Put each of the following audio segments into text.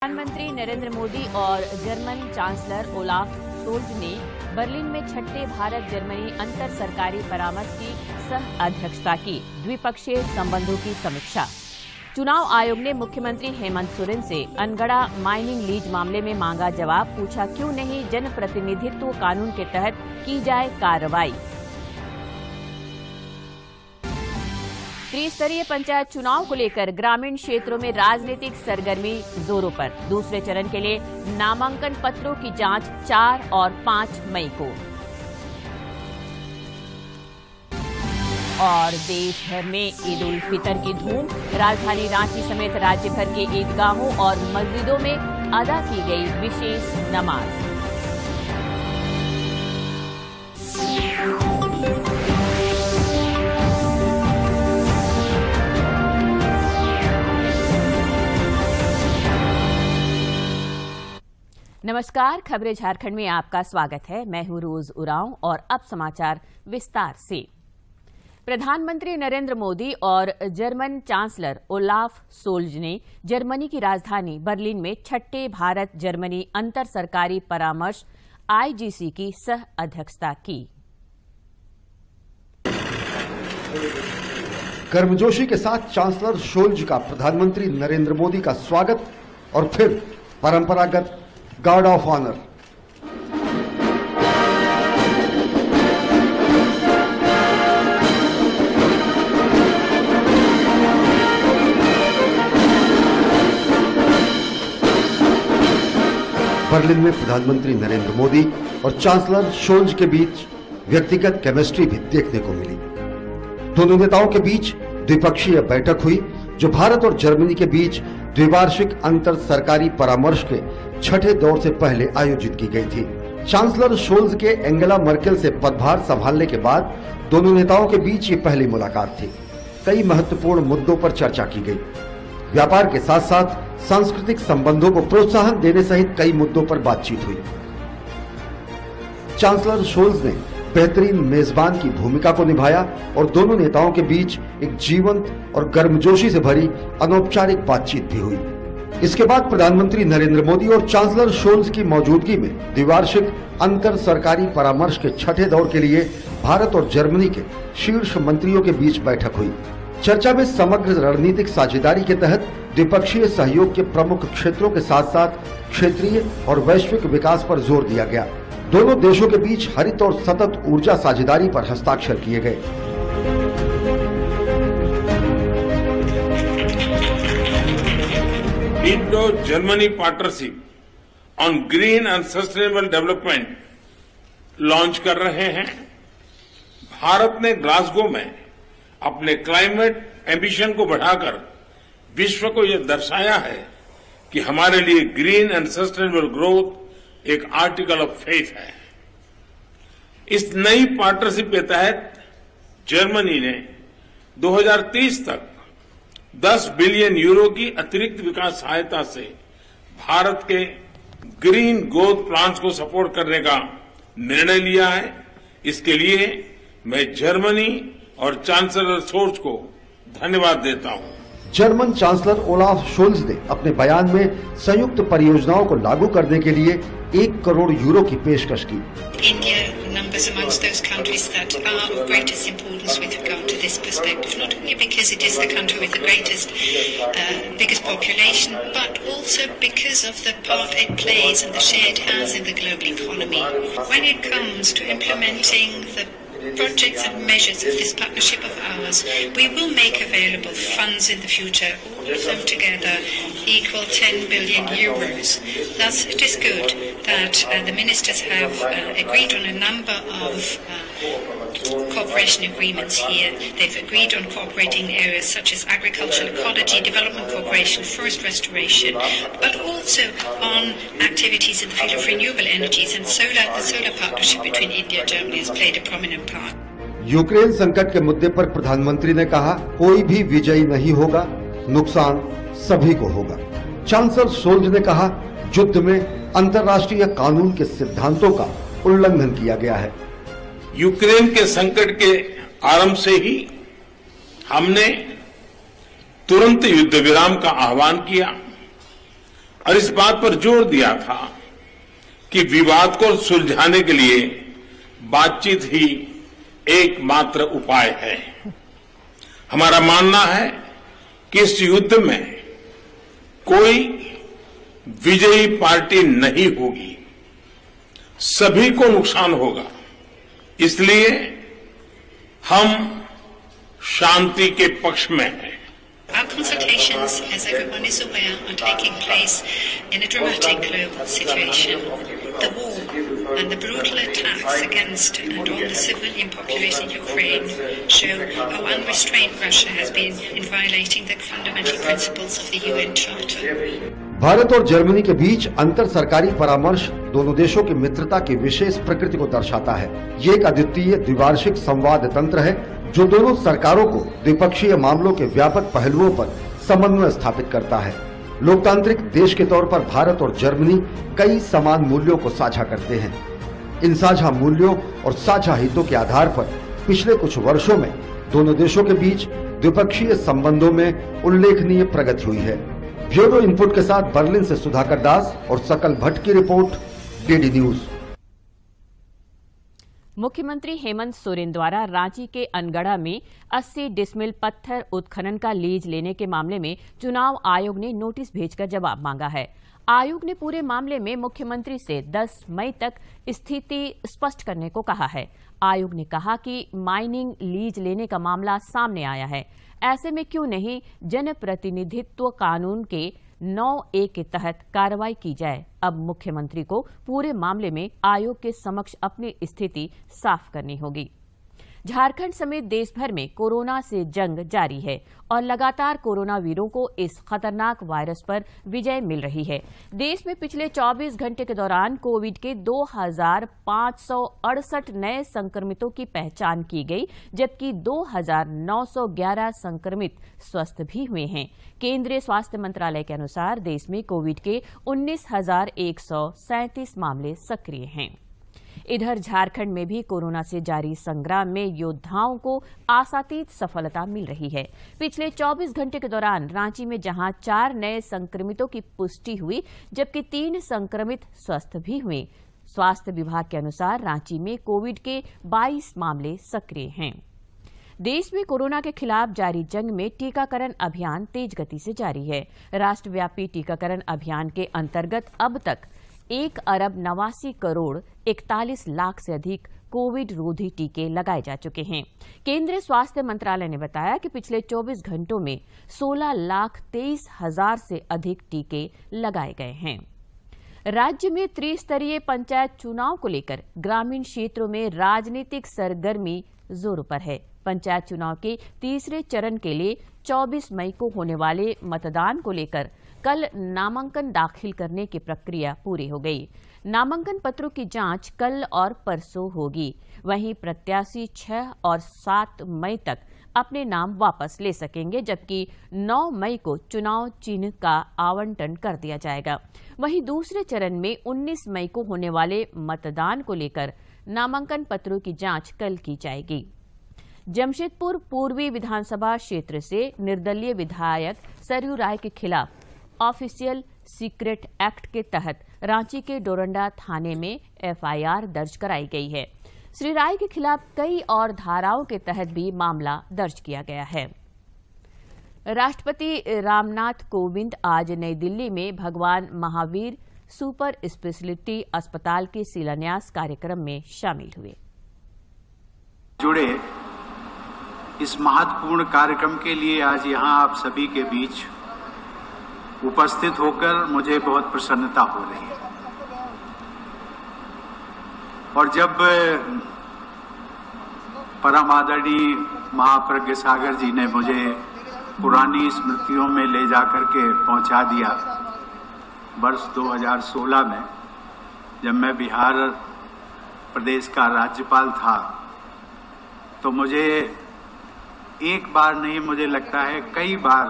प्रधानमंत्री नरेंद्र मोदी और German chancellor Olaf Scholz ने बर्लिन में छठे भारत जर्मनी अंतर सरकारी परामर्श की सह अध्यक्षता की। द्विपक्षीय संबंधों की समीक्षा। चुनाव आयोग ने मुख्यमंत्री हेमंत सोरेन से अनगढ़ा माइनिंग लीज मामले में मांगा जवाब। पूछा क्यों नहीं जनप्रतिनिधित्व कानून के तहत की जाए कार्रवाई। त्रिस्तरीय पंचायत चुनाव को लेकर ग्रामीण क्षेत्रों में राजनीतिक सरगर्मी जोरों पर। दूसरे चरण के लिए नामांकन पत्रों की जांच 4 और 5 मई को। और देश भर में ईद उल फितर की धूम। राजधानी रांची समेत राज्य भर के ईदगाहों और मस्जिदों में अदा की गई विशेष नमाज। नमस्कार, खबरें झारखंड में आपका स्वागत है। मैं हूं रोज उरांव और अब समाचार विस्तार से। प्रधानमंत्री नरेंद्र मोदी और जर्मन चांसलर ओलाफ शोल्ज ने जर्मनी की राजधानी बर्लिन में छठे भारत जर्मनी अंतर सरकारी परामर्श आईजीसी की सह अध्यक्षता की। गर्मजोशी के साथ चांसलर शोल्ज का प्रधानमंत्री नरेंद्र मोदी का स्वागत और फिर परंपरागत गार्ड ऑफ ऑनर। बर्लिन में प्रधानमंत्री नरेंद्र मोदी और चांसलर शोल्ज के बीच व्यक्तिगत केमिस्ट्री भी देखने को मिली। दोनों नेताओं के बीच द्विपक्षीय बैठक हुई जो भारत और जर्मनी के बीच द्विवार्षिक अंतर सरकारी परामर्श के छठे दौर से पहले आयोजित की गई थी। चांसलर शोल्ज के एंगेला मर्केल से पदभार संभालने के बाद दोनों नेताओं के बीच ये पहली मुलाकात थी। कई महत्वपूर्ण मुद्दों पर चर्चा की गई। व्यापार के साथ साथ सांस्कृतिक संबंधों को प्रोत्साहन देने सहित कई मुद्दों पर बातचीत हुई। चांसलर शोल्ज ने बेहतरीन मेजबान की भूमिका को निभाया और दोनों नेताओं के बीच एक जीवंत और गर्मजोशी से भरी अनौपचारिक बातचीत भी हुई। इसके बाद प्रधानमंत्री नरेंद्र मोदी और चांसलर शोल्ज की मौजूदगी में द्विवार्षिक अंतर सरकारी परामर्श के छठे दौर के लिए भारत और जर्मनी के शीर्ष मंत्रियों के बीच बैठक हुई। चर्चा में समग्र रणनीतिक साझेदारी के तहत द्विपक्षीय सहयोग के प्रमुख क्षेत्रों के साथ साथ क्षेत्रीय और वैश्विक विकास पर जोर दिया गया। दोनों देशों के बीच हरित और सतत ऊर्जा साझेदारी पर हस्ताक्षर किए गए। Indo-Germany partnership on green and sustainable development launch कर रहे हैं। भारत ने ग्लासगो में अपने क्लाइमेट एम्बिशन को बढ़ाकर विश्व को यह दर्शाया है कि हमारे लिए ग्रीन एंड सस्टेनेबल ग्रोथ एक आर्टिकल ऑफ फेथ है। इस नई पार्टनरशिप के तहत जर्मनी ने 2030 तक 10 बिलियन यूरो की अतिरिक्त विकास सहायता से भारत के ग्रीन ग्रोथ प्लान्स को सपोर्ट करने का निर्णय लिया है। इसके लिए मैं जर्मनी और चांसलर शोल्ज को धन्यवाद देता हूं। जर्मन चांसलर ओलाफ शोल्ज ने अपने बयान में संयुक्त परियोजनाओं को लागू करने के लिए 1 करोड़ यूरो की पेशकश की। India numbers amongst those countries that are of greatest importance with regard to this perspective, not only because it is the country with the biggest population, but also because of the part it plays and the share it has in the global economy. When it comes to implementing the projects and measures of this partnership of ours, we will make available funds in the future, all of them together equal 10 billion euros. Thus, it is good that the ministers have agreed on a number of cooperation agreements here. They've agreed on cooperating in areas such as agricultural ecology, development cooperation, forest restoration, but also on activities in the field of renewable energies and solar. The solar partnership between India and Germany has played a prominent part. Ukraine संकट के मुद्दे पर प्रधानमंत्री ने कहा, कोई भी विजयी नहीं होगा, नुकसान सभी को होगा। चांसलर शोल्ज ने कहा, युद्ध में अंतर्राष्ट्रीय कानून के सिद्धांतों का उल्लंघन किया गया है। यूक्रेन के संकट के आरंभ से ही हमने तुरंत युद्ध विराम का आह्वान किया और इस बात पर जोर दिया था कि विवाद को सुलझाने के लिए बातचीत ही एकमात्र उपाय है। हमारा मानना है कि इस युद्ध में कोई विजयी पार्टी नहीं होगी, सभी को नुकसान होगा। इसलिए हम शांति के पक्ष में हैं। Our consultations, as everyone is aware, are taking place in a dramatic global situation. The war and the brutal attacks against and on the civilian population in Ukraine show how unrestrained Russia has been in violating the fundamental principles of the UN Charter. Bharat और Germany के बीच अंतर सरकारी परामर्श दोनों देशों की मित्रता की विशेष प्रकृति को दर्शाता है। ये एक अद्वितीय द्विवार्षिक संवाद तंत्र है जो दोनों सरकारों को द्विपक्षीय मामलों के व्यापक पहलुओं पर समन्वय स्थापित करता है। लोकतांत्रिक देश के तौर पर भारत और जर्मनी कई समान मूल्यों को साझा करते हैं। इन साझा मूल्यों और साझा हितों के आधार पर पिछले कुछ वर्षों में दोनों देशों के बीच द्विपक्षीय संबंधों में उल्लेखनीय प्रगति हुई है। ब्यूरो इनपुट के साथ बर्लिन से सुधाकर दास और सकल भट्ट की रिपोर्ट, डीडी न्यूज। मुख्यमंत्री हेमंत सोरेन द्वारा रांची के अनगढ़ा में 80 डिसमिल पत्थर उत्खनन का लीज लेने के मामले में चुनाव आयोग ने नोटिस भेजकर जवाब मांगा है। आयोग ने पूरे मामले में मुख्यमंत्री से 10 मई तक स्थिति स्पष्ट करने को कहा है। आयोग ने कहा कि माइनिंग लीज लेने का मामला सामने आया है, ऐसे में क्यों नहीं जनप्रतिनिधित्व कानून के 9A के तहत कार्रवाई की जाए। अब मुख्यमंत्री को पूरे मामले में आयोग के समक्ष अपनी स्थिति साफ करनी होगी। झारखंड समेत देश भर में कोरोना से जंग जारी है और लगातार कोरोना वीरों को इस खतरनाक वायरस पर विजय मिल रही है। देश में पिछले 24 घंटे के दौरान कोविड के 2568 नए संक्रमितों की पहचान की गई, जबकि 2911 संक्रमित स्वस्थ भी हुए हैं। केंद्रीय स्वास्थ्य मंत्रालय के अनुसार देश में कोविड के 19,137 मामले सक्रिय हैं। इधर झारखंड में भी कोरोना से जारी संग्राम में योद्धाओं को आशातीत सफलता मिल रही है। पिछले 24 घंटे के दौरान रांची में जहां 4 नए संक्रमितों की पुष्टि हुई, जबकि 3 संक्रमित स्वस्थ भी हुए। स्वास्थ्य विभाग के अनुसार रांची में कोविड के 22 मामले सक्रिय हैं। देश में कोरोना के खिलाफ जारी जंग में टीकाकरण अभियान तेज गति से जारी है। राष्ट्रव्यापी टीकाकरण अभियान के अंतर्गत अब तक 1,89,41,41 से अधिक कोविड रोधी टीके लगाए जा चुके हैं। केंद्रीय स्वास्थ्य मंत्रालय ने बताया कि पिछले 24 घंटों में 16,23,000 से अधिक टीके लगाए गए हैं। राज्य में त्रिस्तरीय पंचायत चुनाव को लेकर ग्रामीण क्षेत्रों में राजनीतिक सरगर्मी जोरों पर है। पंचायत चुनाव के तीसरे चरण के लिए 24 मई को होने वाले मतदान को लेकर कल नामांकन दाखिल करने की प्रक्रिया पूरी हो गई। नामांकन पत्रों की जांच कल और परसों होगी। वहीं प्रत्याशी 6 और 7 मई तक अपने नाम वापस ले सकेंगे, जबकि 9 मई को चुनाव चिन्ह का आवंटन कर दिया जाएगा। वहीं दूसरे चरण में 19 मई को होने वाले मतदान को लेकर नामांकन पत्रों की जांच कल की जाएगी। जमशेदपुर पूर्वी विधानसभा क्षेत्र से निर्दलीय विधायक सरयू राय के खिलाफ ऑफिशियल सीक्रेट एक्ट के तहत रांची के डोरंडा थाने में एफआईआर दर्ज कराई गई है। श्री राय के खिलाफ कई और धाराओं के तहत भी मामला दर्ज किया गया है। राष्ट्रपति रामनाथ कोविंद आज नई दिल्ली में भगवान महावीर सुपर स्पेशलिटी अस्पताल के शिलान्यास कार्यक्रम में शामिल हुए। जुड़े इस महत्वपूर्ण कार्यक्रम के लिए आज यहां आप सभी के बीच उपस्थित होकर मुझे बहुत प्रसन्नता हो रही है। और जब परम आदरणीय महाप्रज्ञ सागर जी ने मुझे पुरानी स्मृतियों में ले जाकर के पहुंचा दिया वर्ष 2016 में, जब मैं बिहार प्रदेश का राज्यपाल था, तो मुझे एक बार नहीं, मुझे लगता है कई बार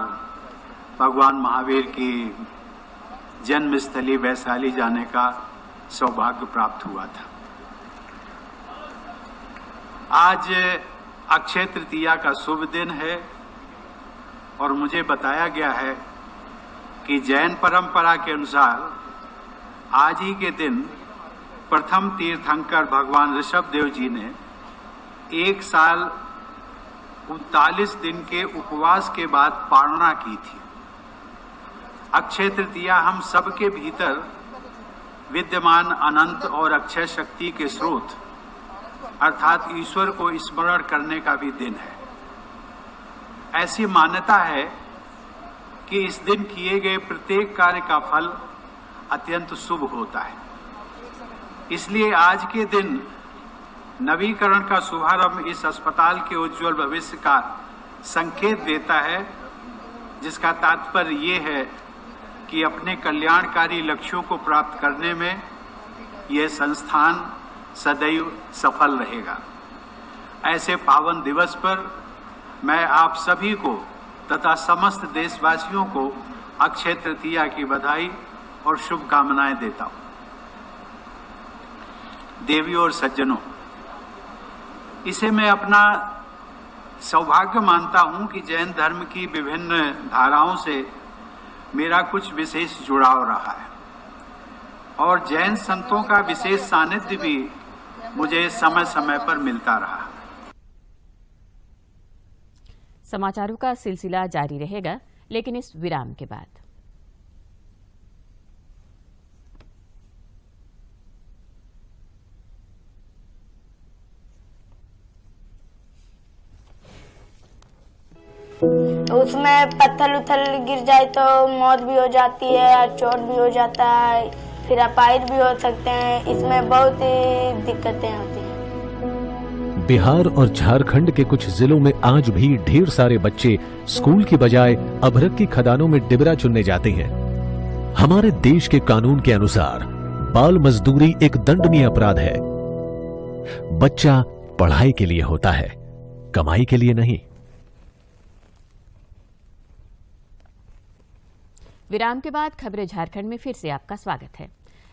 भगवान महावीर की जन्मस्थली वैशाली जाने का सौभाग्य प्राप्त हुआ था। आज अक्षय तृतीया का शुभ दिन है और मुझे बताया गया है कि जैन परंपरा के अनुसार आज ही के दिन प्रथम तीर्थंकर भगवान ऋषभदेव जी ने 1 साल 39 दिन के उपवास के बाद पारणा की थी। अक्षय तृतीया हम सबके भीतर विद्यमान अनंत और अक्षय शक्ति के स्रोत अर्थात ईश्वर को स्मरण करने का भी दिन है। ऐसी मान्यता है कि इस दिन किए गए प्रत्येक कार्य का फल अत्यंत शुभ होता है। इसलिए आज के दिन नवीकरण का शुभारंभ इस अस्पताल के उज्जवल भविष्य का संकेत देता है, जिसका तात्पर्य ये है कि अपने कल्याणकारी लक्ष्यों को प्राप्त करने में यह संस्थान सदैव सफल रहेगा। ऐसे पावन दिवस पर मैं आप सभी को तथा समस्त देशवासियों को अक्षय तृतीया की बधाई और शुभकामनाएं देता हूं। देवियों और सज्जनों, इसे मैं अपना सौभाग्य मानता हूं कि जैन धर्म की विभिन्न धाराओं से मेरा कुछ विशेष जुड़ाव रहा है और जैन संतों का विशेष सानिध्य भी मुझे समय समय पर मिलता रहा। समाचारों का सिलसिला जारी रहेगा, लेकिन इस विराम के बाद। उसमें पत्थर उथल गिर जाए तो मौत भी हो जाती है, चोट भी हो जाता है, फिर अपाहिज भी हो सकते हैं। इसमें बहुत ही दिक्कतें होती हैं। बिहार और झारखंड के कुछ जिलों में आज भी ढेर सारे बच्चे स्कूल की बजाय अभ्रक की खदानों में डिबरा चुनने जाते हैं। हमारे देश के कानून के अनुसार बाल मजदूरी एक दंडनीय अपराध है। बच्चा पढ़ाई के लिए होता है, कमाई के लिए नहीं। विराम के बाद खबरें झारखंड में फिर से आपका स्वागत है।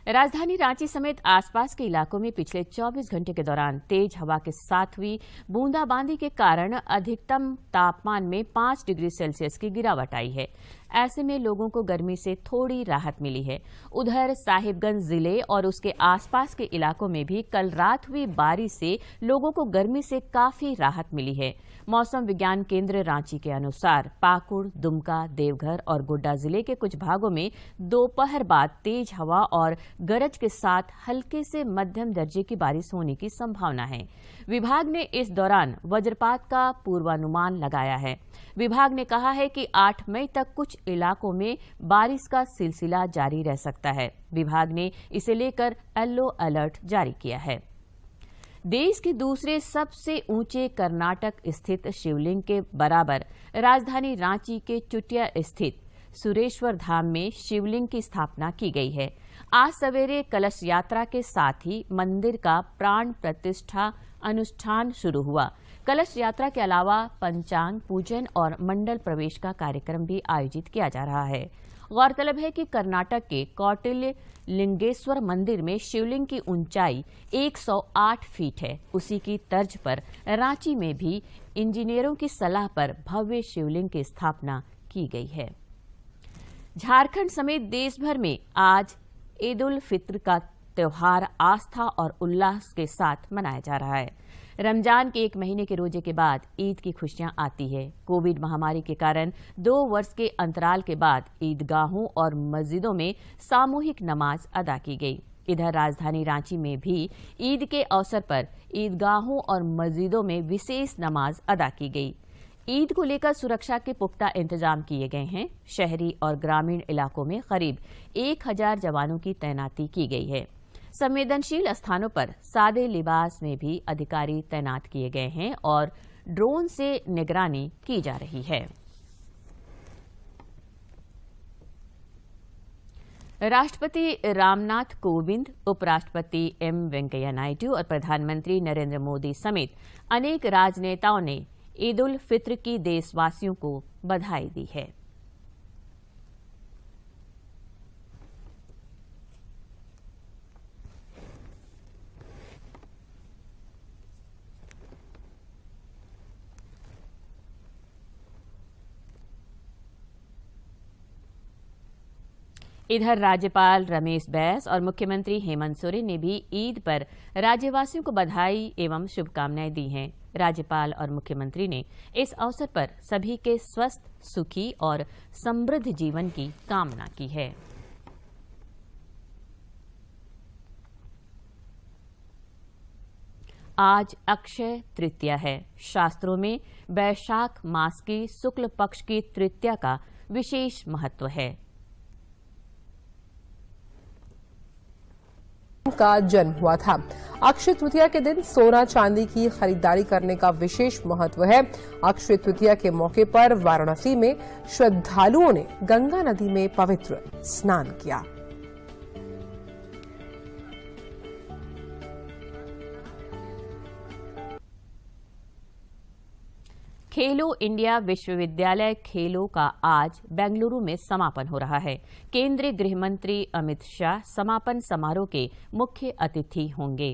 राजधानी रांची समेत आसपास के इलाकों में पिछले 24 घंटे के दौरान तेज हवा के साथ हुई बूंदाबांदी के कारण अधिकतम तापमान में 5 डिग्री सेल्सियस की गिरावट आई है। ऐसे में लोगों को गर्मी से थोड़ी राहत मिली है। उधर साहिबगंज जिले और उसके आसपास के इलाकों में भी कल रात हुई बारिश से लोगों को गर्मी से काफी राहत मिली है। मौसम विज्ञान केंद्र रांची के अनुसार पाकुड़, दुमका, देवघर और गोड्डा जिले के कुछ भागों में दोपहर बाद तेज हवा और गरज के साथ हल्के से मध्यम दर्जे की बारिश होने की संभावना है। विभाग ने इस दौरान वज्रपात का पूर्वानुमान लगाया है। विभाग ने कहा है कि 8 मई तक कुछ इलाकों में बारिश का सिलसिला जारी रह सकता है। विभाग ने इसे लेकर येलो अलर्ट जारी किया है। देश के दूसरे सबसे ऊंचे कर्नाटक स्थित शिवलिंग के बराबर राजधानी रांची के चुटिया स्थित सुरेश्वर धाम में शिवलिंग की स्थापना की गई है। आज सवेरे कलश यात्रा के साथ ही मंदिर का प्राण प्रतिष्ठा अनुष्ठान शुरू हुआ। कलश यात्रा के अलावा पंचांग पूजन और मंडल प्रवेश का कार्यक्रम भी आयोजित किया जा रहा है। गौरतलब है कि कर्नाटक के कौटिल्य लिंगेश्वर मंदिर में शिवलिंग की ऊंचाई 108 फीट है। उसी की तर्ज पर रांची में भी इंजीनियरों की सलाह पर भव्य शिवलिंग की स्थापना की गई है। झारखंड समेत देश भर में आज ईद उल फित्र का त्योहार आस्था और उल्लास के साथ मनाया जा रहा है। रमजान के 1 महीने के रोजे के बाद ईद की खुशियां आती है। कोविड महामारी के कारण 2 वर्ष के अंतराल के बाद ईदगाहों और मस्जिदों में सामूहिक नमाज अदा की गई। इधर राजधानी रांची में भी ईद के अवसर पर ईदगाहों और मस्जिदों में विशेष नमाज अदा की गई। ईद को लेकर सुरक्षा के पुख्ता इंतजाम किए गए हैं। शहरी और ग्रामीण इलाकों में करीब 1000 जवानों की तैनाती की गई है। संवेदनशील स्थानों पर सादे लिबास में भी अधिकारी तैनात किए गए हैं और ड्रोन से निगरानी की जा रही है। राष्ट्रपति रामनाथ कोविंद, उपराष्ट्रपति एम वेंकैया नायडू और प्रधानमंत्री नरेंद्र मोदी समेत अनेक राजनेताओं ने ईद उल फित्र की देशवासियों को बधाई दी है। इधर राज्यपाल रमेश बैस और मुख्यमंत्री हेमंत सोरेन ने भी ईद पर राज्यवासियों को बधाई एवं शुभकामनाएं दी हैं। राज्यपाल और मुख्यमंत्री ने इस अवसर पर सभी के स्वस्थ, सुखी और समृद्ध जीवन की कामना की है। आज अक्षय तृतीया है। शास्त्रों में वैशाख मास की शुक्ल पक्ष की तृतीया का विशेष महत्व है। का जन्म हुआ था। अक्षय तृतीया के दिन सोना चांदी की खरीदारी करने का विशेष महत्व है। अक्षय तृतीया के मौके पर वाराणसी में श्रद्धालुओं ने गंगा नदी में पवित्र स्नान किया। खेलो इंडिया विश्वविद्यालय खेलों का आज बेंगलुरु में समापन हो रहा है। केंद्रीय गृह मंत्री अमित शाह समापन समारोह के मुख्य अतिथि होंगे।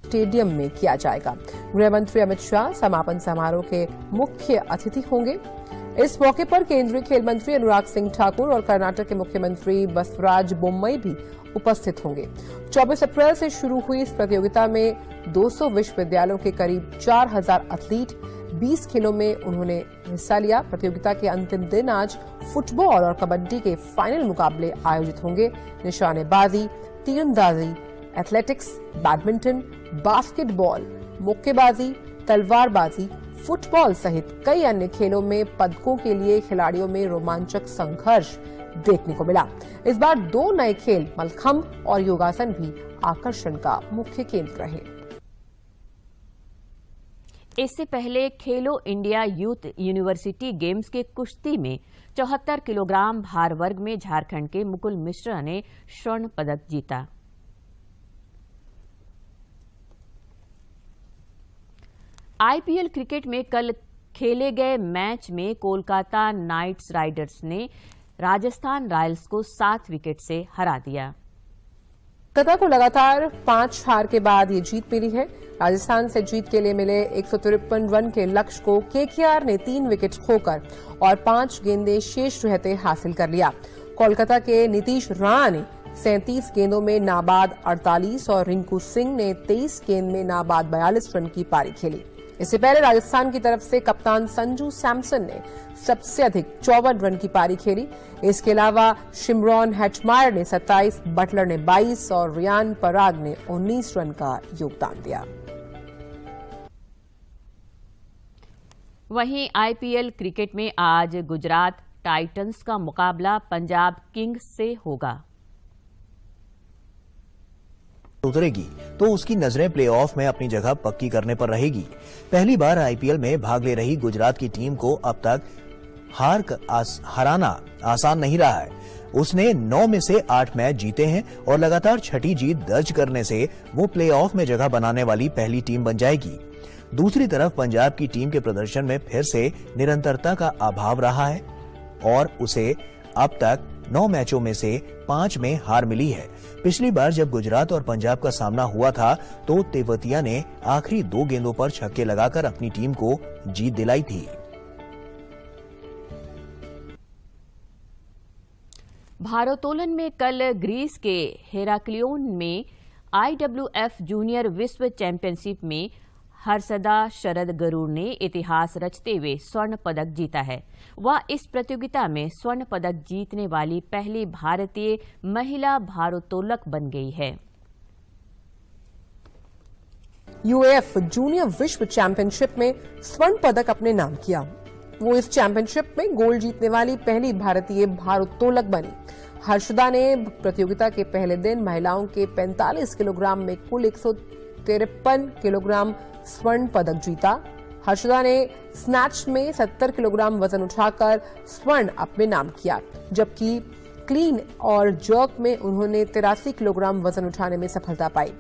स्टेडियम में किया जाएगा। गृह मंत्री अमित शाह समापन समारोह के मुख्य अतिथि होंगे। इस मौके पर केंद्रीय खेल मंत्री अनुराग सिंह ठाकुर और कर्नाटक के मुख्यमंत्री बसवराज बोम्मई भी उपस्थित होंगे। 24 अप्रैल से शुरू हुई इस प्रतियोगिता में 200 विश्वविद्यालयों के करीब 4000 एथलीट 20 खेलों में उन्होंने हिस्सा लिया। प्रतियोगिता के अंतिम दिन आज फुटबॉल और कबड्डी के फाइनल मुकाबले आयोजित होंगे। निशानेबाजी, तीरंदाजी, एथलेटिक्स, बैडमिंटन, बास्केटबॉल, मुक्केबाजी, तलवारबाजी, फुटबॉल सहित कई अन्य खेलों में पदकों के लिए खिलाड़ियों में रोमांचक संघर्ष देखने को मिला। इस बार 2 नए खेल मलखंभ और योगासन भी आकर्षण का मुख्य केंद्र रहे। इससे पहले खेलो इंडिया यूथ यूनिवर्सिटी गेम्स के कुश्ती में 74 किलोग्राम भार वर्ग में झारखंड के मुकुल मिश्रा ने स्वर्ण पदक जीता। आईपीएल क्रिकेट में कल खेले गए मैच में कोलकाता नाइट राइडर्स ने राजस्थान रॉयल्स को 7 विकेट से हरा दिया। कोलकाता को लगातार 5 हार के बाद ये जीत मिली है। राजस्थान से जीत के लिए मिले 153 रन के लक्ष्य को केकेआर ने 3 विकेट खोकर और 5 गेंदें शेष रहते हासिल कर लिया। कोलकाता के नीतीश राणा ने 37 गेंदों में नाबाद 48 और रिंकू सिंह ने 23 गेंद में नाबाद 42 रन की पारी खेली। इससे पहले राजस्थान की तरफ से कप्तान संजू सैमसन ने सबसे अधिक 54 रन की पारी खेली। इसके अलावा शिमरॉन हेटमायर ने 27, बटलर ने 22 और रियान पराग ने 19 रन का योगदान दिया। वहीं आईपीएल क्रिकेट में आज गुजरात टाइटंस का मुकाबला पंजाब किंग्स से होगा। उतरेगी तो उसकी नजरें प्लेऑफ में अपनी जगह पक्की करने पर रहेगी। पहली बार आईपीएल में भाग ले रही गुजरात की टीम को अब तक हराना आसान नहीं रहा है। उसने 9 में से 8 मैच जीते हैं और लगातार 6ठी जीत दर्ज करने से वो प्लेऑफ में जगह बनाने वाली पहली टीम बन जाएगी। दूसरी तरफ पंजाब की टीम के प्रदर्शन में फिर से निरंतरता का अभाव रहा है और उसे अब तक 9 मैचों में से 5 में हार मिली है। पिछली बार जब गुजरात और पंजाब का सामना हुआ था तो तेवतिया ने आखिरी 2 गेंदों पर छक्के लगाकर अपनी टीम को जीत दिलाई थी। भारोत्तोलन में कल ग्रीस के हेराक्लियोन में आईडब्ल्यूएफ जूनियर विश्व चैंपियनशिप में हर्षदा शरद गरुड़ ने इतिहास रचते हुए स्वर्ण पदक जीता है। वह इस प्रतियोगिता में स्वर्ण पदक जीतने वाली पहली भारतीय महिला भारोत्तोलक बन गई है। यूएएफ जूनियर विश्व चैंपियनशिप में स्वर्ण पदक अपने नाम किया। वो इस चैंपियनशिप में गोल्ड जीतने वाली पहली भारतीय भारोत्तोलक बनी। हर्षदा ने प्रतियोगिता के पहले दिन महिलाओं के 45 किलोग्राम में कुल 153 किलोग्राम स्वर्ण पदक जीता। हर्षदा ने स्नैच में 70 किलोग्राम वजन उठाकर स्वर्ण अपने नाम किया, जबकि क्लीन और जर्क में उन्होंने 83 किलोग्राम वजन उठाने में सफलता पाई।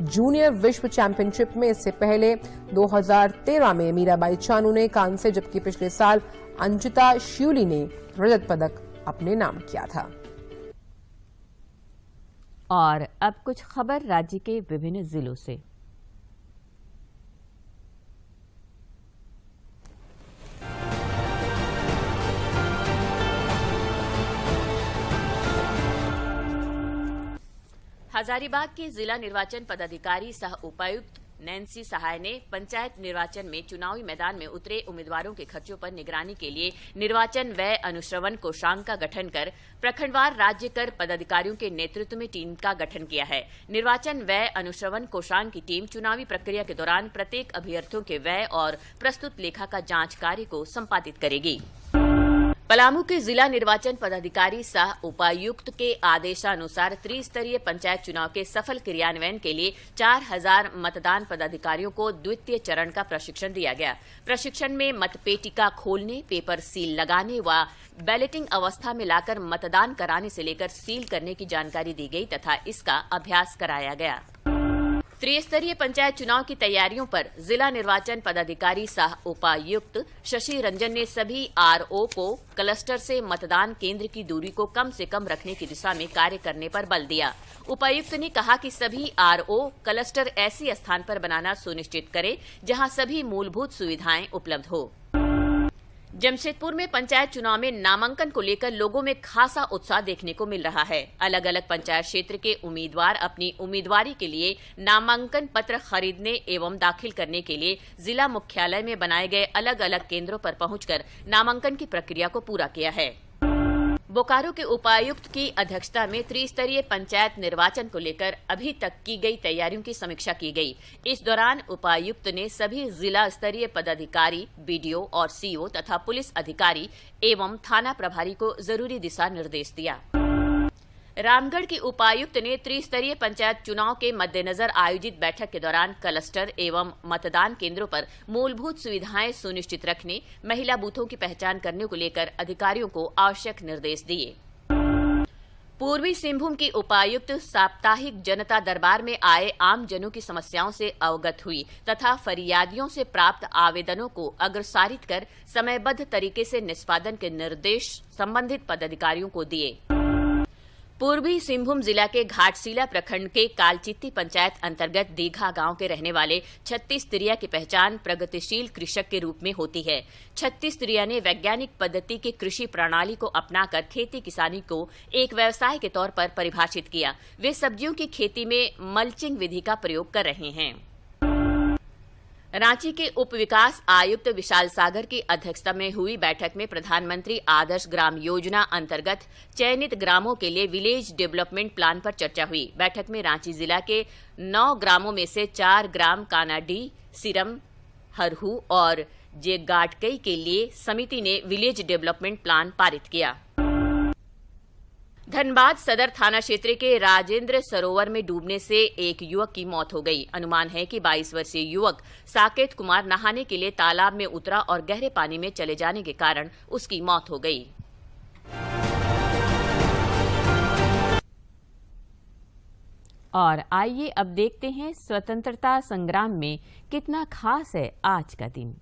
जूनियर विश्व चैंपियनशिप में इससे पहले 2013 में मीराबाई चानू ने कांस्य, जबकि पिछले साल अंजिता श्यूली ने रजत पदक अपने नाम किया था। और अब कुछ खबर राज्य के विभिन्न जिलों से। हजारीबाग के जिला निर्वाचन पदाधिकारी सह उपायुक्त नैन्सी सहाय ने पंचायत निर्वाचन में चुनावी मैदान में उतरे उम्मीदवारों के खर्चों पर निगरानी के लिए निर्वाचन व्यय अनुश्रवण कोषांग का गठन कर प्रखंडवार राज्य कर पदाधिकारियों के नेतृत्व में टीम का गठन किया है। निर्वाचन व्यय अनुश्रवण कोषांग की टीम चुनावी प्रक्रिया के दौरान प्रत्येक अभ्यर्थियों के व्यय और प्रस्तुत लेखा का जांच कार्य को संपादित करेगी। पलामू के जिला निर्वाचन पदाधिकारी सह उपायुक्त के आदेशानुसार त्रिस्तरीय पंचायत चुनाव के सफल क्रियान्वयन के लिए 4000 मतदान पदाधिकारियों को द्वितीय चरण का प्रशिक्षण दिया गया। प्रशिक्षण में मतपेटिका खोलने, पेपर सील लगाने व बैलेटिंग अवस्था में लाकर मतदान कराने से लेकर सील करने की जानकारी दी गई तथा इसका अभ्यास कराया गया। त्रिस्तरीय पंचायत चुनाव की तैयारियों पर जिला निर्वाचन पदाधिकारी सह उपायुक्त शशि रंजन ने सभी आरओ को क्लस्टर से मतदान केंद्र की दूरी को कम से कम रखने की दिशा में कार्य करने पर बल दिया। उपायुक्त ने कहा कि सभी आरओ क्लस्टर ऐसे स्थान पर बनाना सुनिश्चित करें जहां सभी मूलभूत सुविधाएं उपलब्ध हो। जमशेदपुर में पंचायत चुनाव में नामांकन को लेकर लोगों में खासा उत्साह देखने को मिल रहा है। अलग अलग पंचायत क्षेत्र के उम्मीदवार अपनी उम्मीदवारी के लिए नामांकन पत्र खरीदने एवं दाखिल करने के लिए जिला मुख्यालय में बनाए गए अलग अलग केंद्रों पर पहुंचकर नामांकन की प्रक्रिया को पूरा किया है। बोकारो के उपायुक्त की अध्यक्षता में त्रिस्तरीय पंचायत निर्वाचन को लेकर अभी तक की गई तैयारियों की समीक्षा की गई। इस दौरान उपायुक्त ने सभी जिला स्तरीय पदाधिकारी, बीडीओ और सीओ तथा पुलिस अधिकारी एवं थाना प्रभारी को जरूरी दिशा निर्देश दिया। रामगढ़ के उपायुक्त ने त्रिस्तरीय पंचायत चुनाव के मद्देनजर आयोजित बैठक के दौरान क्लस्टर एवं मतदान केंद्रों पर मूलभूत सुविधाएं सुनिश्चित रखने, महिला बूथों की पहचान करने को लेकर अधिकारियों को आवश्यक निर्देश दिए। पूर्वी सिंहभूम की उपायुक्त साप्ताहिक जनता दरबार में आए आम जनों की समस्याओं से अवगत हुई तथा फरियादियों से प्राप्त आवेदनों को अग्रसारित कर समयबद्ध तरीके से निष्पादन के निर्देश संबंधित पदाधिकारियों को दिए। पूर्वी सिंहभूम जिला के घाटशिला प्रखंड के कालचित्ती पंचायत अंतर्गत दीघा गांव के रहने वाले 36 त्रिया की पहचान प्रगतिशील कृषक के रूप में होती है। 36 त्रिया ने वैज्ञानिक पद्धति की कृषि प्रणाली को अपनाकर खेती किसानी को एक व्यवसाय के तौर पर परिभाषित किया। वे सब्जियों की खेती में मल्चिंग विधि का प्रयोग कर रहे हैं। रांची के उप विकास आयुक्त विशाल सागर की अध्यक्षता में हुई बैठक में प्रधानमंत्री आदर्श ग्राम योजना अंतर्गत चयनित ग्रामों के लिए विलेज डेवलपमेंट प्लान पर चर्चा हुई। बैठक में रांची जिला के 9 ग्रामों में से 4 ग्राम कानाडी, सिरम, हरहू और जेगाटकई के लिए समिति ने विलेज डेवलपमेंट प्लान पारित किया। धनबाद सदर थाना क्षेत्र के राजेंद्र सरोवर में डूबने से एक युवक की मौत हो गई। अनुमान है कि 22 वर्षीय युवक साकेत कुमार नहाने के लिए तालाब में उतरा और गहरे पानी में चले जाने के कारण उसकी मौत हो गई। और आइए अब देखते हैं स्वतंत्रता संग्राम में कितना खास है आज का दिन।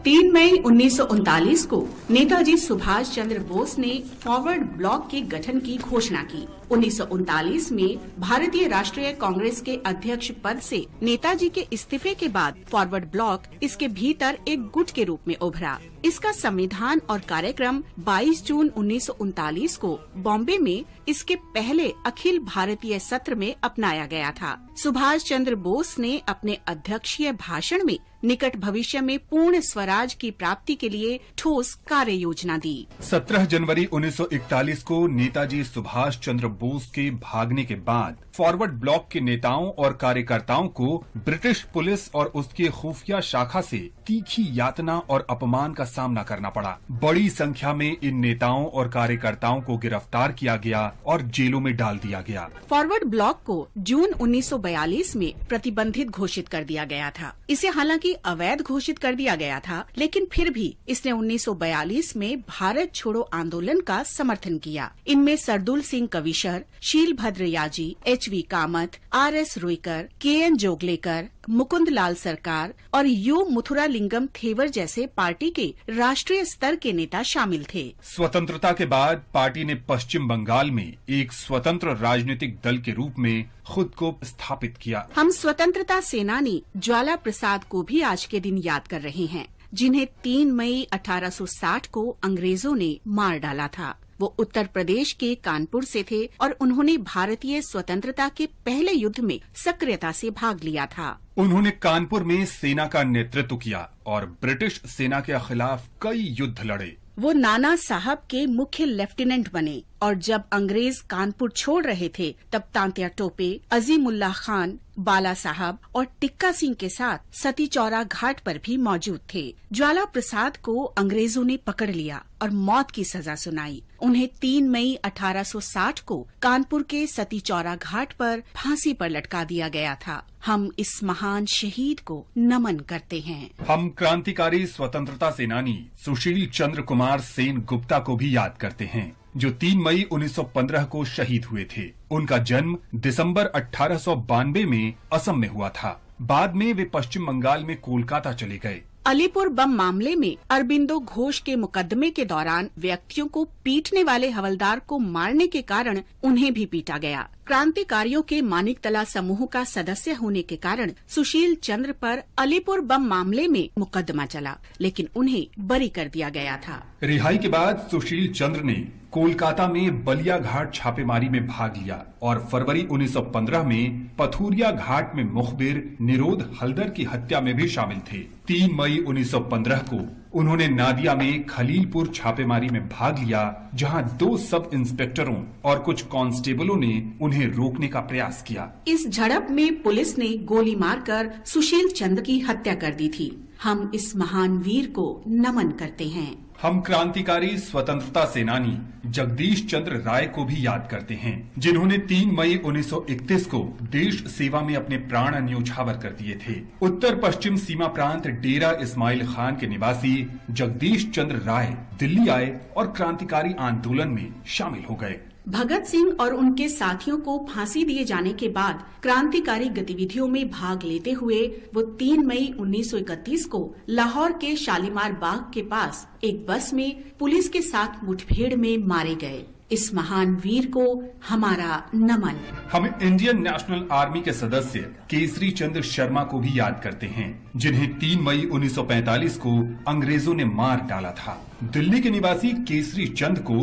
3 मई 1939 को नेताजी सुभाष चंद्र बोस ने फॉरवर्ड ब्लॉक के गठन की घोषणा की। 1939 में भारतीय राष्ट्रीय कांग्रेस के अध्यक्ष पद से नेताजी के इस्तीफे के बाद फॉरवर्ड ब्लॉक इसके भीतर एक गुट के रूप में उभरा। इसका संविधान और कार्यक्रम 22 जून 1939 को बॉम्बे में इसके पहले अखिल भारतीय सत्र में अपनाया गया था। सुभाष चंद्र बोस ने अपने अध्यक्षीय भाषण में निकट भविष्य में पूर्ण स्वराज की प्राप्ति के लिए ठोस कार्य योजना दी। 17 जनवरी 1941 को नेताजी सुभाष चंद्र बोस के भागने के बाद फॉरवर्ड ब्लॉक के नेताओं और कार्यकर्ताओं को ब्रिटिश पुलिस और उसकी खुफिया शाखा से तीखी यातना और अपमान का सामना करना पड़ा। बड़ी संख्या में इन नेताओं और कार्यकर्ताओं को गिरफ्तार किया गया और जेलों में डाल दिया गया। फॉरवर्ड ब्लॉक को जून 1942 में प्रतिबंधित घोषित कर दिया गया था। इसे हालांकि अवैध घोषित कर दिया गया था, लेकिन फिर भी इसने 1942 में भारत छोड़ो आंदोलन का समर्थन किया। इनमें सरदुल सिंह कविशर, शीलभद्र याजी, HV Kamat, RS Ruikar, KN Joglekar, Mukund लाल सरकार और यू मुथुरालिंगम थेवर जैसे पार्टी के राष्ट्रीय स्तर के नेता शामिल थे। स्वतंत्रता के बाद पार्टी ने पश्चिम बंगाल में एक स्वतंत्र राजनीतिक दल के रूप में खुद को स्थापित किया। हम स्वतंत्रता सेनानी ज्वाला प्रसाद को भी आज के दिन याद कर रहे हैं। जिन्हें 3 मई 1860 को अंग्रेजों ने मार डाला था। वो उत्तर प्रदेश के कानपुर से थे और उन्होंने भारतीय स्वतंत्रता के पहले युद्ध में सक्रियता से भाग लिया था। उन्होंने कानपुर में सेना का नेतृत्व किया और ब्रिटिश सेना के खिलाफ कई युद्ध लड़े। वो नाना साहब के मुख्य लेफ्टिनेंट बने और जब अंग्रेज कानपुर छोड़ रहे थे तब तांत्या टोपे, अजीमुल्लाह खान, बाला साहब और टिक्का सिंह के साथ सती चौरा घाट पर भी मौजूद थे। ज्वाला प्रसाद को अंग्रेजों ने पकड़ लिया और मौत की सजा सुनाई। उन्हें 3 मई 1860 को कानपुर के सती चौरा घाट पर फांसी पर लटका दिया गया था। हम इस महान शहीद को नमन करते हैं। हम क्रांतिकारी स्वतंत्रता सेनानी सुशील चंद्र कुमार सेन गुप्ता को भी याद करते हैं, जो 3 मई 1915 को शहीद हुए थे। उनका जन्म दिसंबर 1892 में असम में हुआ था। बाद में वे पश्चिम बंगाल में कोलकाता चले गए। अलीपुर बम मामले में अरबिंदो घोष के मुकदमे के दौरान व्यक्तियों को पीटने वाले हवलदार को मारने के कारण उन्हें भी पीटा गया। क्रांतिकारियों के मानिकतला समूह का सदस्य होने के कारण सुशील चंद्र पर अलीपुर बम मामले में मुकदमा चला, लेकिन उन्हें बरी कर दिया गया था। रिहाई के बाद सुशील चंद्र ने कोलकाता में बलिया घाट छापेमारी में भाग लिया और फरवरी 1915 में पथूरिया घाट में मुखबिर निरोध हल्दर की हत्या में भी शामिल थे। 3 मई 1915 को उन्होंने नादिया में खलीलपुर छापेमारी में भाग लिया, जहां 2 सब इंस्पेक्टरों और कुछ कांस्टेबलों ने उन्हें रोकने का प्रयास किया। इस झड़प में पुलिस ने गोली मारकर सुशील चंद्र की हत्या कर दी थी। हम इस महान वीर को नमन करते हैं। हम क्रांतिकारी स्वतंत्रता सेनानी जगदीश चंद्र राय को भी याद करते हैं, जिन्होंने 3 मई 1931 को देश सेवा में अपने प्राण न्योछावर कर दिए थे। उत्तर पश्चिम सीमा प्रांत डेरा इस्माइल खान के निवासी जगदीश चंद्र राय दिल्ली आए और क्रांतिकारी आंदोलन में शामिल हो गए। भगत सिंह और उनके साथियों को फांसी दिए जाने के बाद क्रांतिकारी गतिविधियों में भाग लेते हुए वो 3 मई 1931 को लाहौर के शालीमार बाग के पास एक बस में पुलिस के साथ मुठभेड़ में मारे गए। इस महान वीर को हमारा नमन। हम इंडियन नेशनल आर्मी के सदस्य केसरी चंद्र शर्मा को भी याद करते हैं, जिन्हें 3 मई 1945 को अंग्रेजों ने मार डाला था। दिल्ली के निवासी केसरी चंद को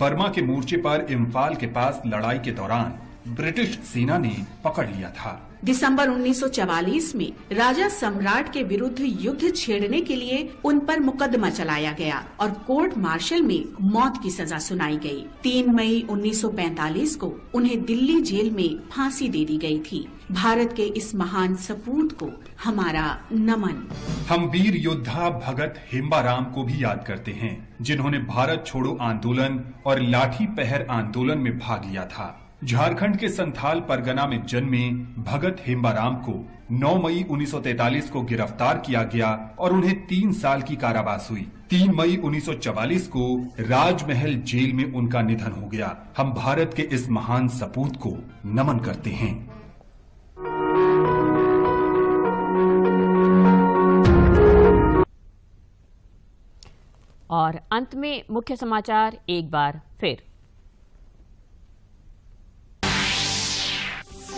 बर्मा के मोर्चे पर इम्फाल के पास लड़ाई के दौरान ब्रिटिश सेना ने पकड़ लिया था। दिसंबर 1944 में राजा सम्राट के विरुद्ध युद्ध छेड़ने के लिए उन पर मुकदमा चलाया गया और कोर्ट मार्शल में मौत की सजा सुनाई गई। 3 मई 1945 को उन्हें दिल्ली जेल में फांसी दे दी गई थी। भारत के इस महान सपूत को हमारा नमन। हम वीर योद्धा भगत हेम्बाराम को भी याद करते हैं, जिन्होंने भारत छोड़ो आंदोलन और लाठी पहर आंदोलन में भाग लिया था। झारखंड के संथाल परगना में जन्मे भगत हेम्बाराम को 9 मई 1943 को गिरफ्तार किया गया और उन्हें 3 साल की कारावास हुई। 3 मई 1944 को राजमहल जेल में उनका निधन हो गया। हम भारत के इस महान सपूत को नमन करते हैं। और अंत में मुख्य समाचार एक बार फिर।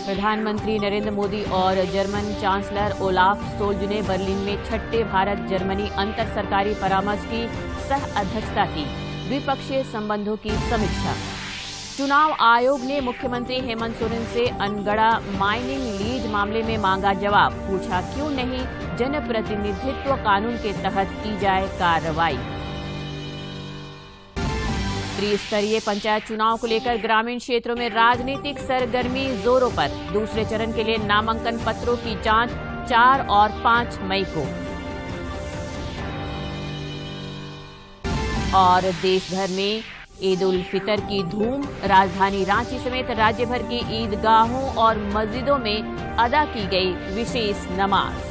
प्रधानमंत्री नरेंद्र मोदी और जर्मन चांसलर ओलाफ सोल्ज ने बर्लिन में 6ठे भारत जर्मनी अंतर सरकारी परामर्श की सह अध्यक्षता की। द्विपक्षीय संबंधों की समीक्षा। चुनाव आयोग ने मुख्यमंत्री हेमंत सोरेन से अनगढ़ा माइनिंग लीज मामले में मांगा जवाब। पूछा क्यों नहीं जनप्रतिनिधित्व कानून के तहत की जाए कार्रवाई। त्रिस्तरीय पंचायत चुनाव को लेकर ग्रामीण क्षेत्रों में राजनीतिक सरगर्मी जोरों पर। दूसरे चरण के लिए नामांकन पत्रों की जांच 4 और 5 मई को। और देश भर में ईद उल फितर की धूम। राजधानी रांची समेत राज्य भर की ईदगाहों और मस्जिदों में अदा की गई विशेष नमाज।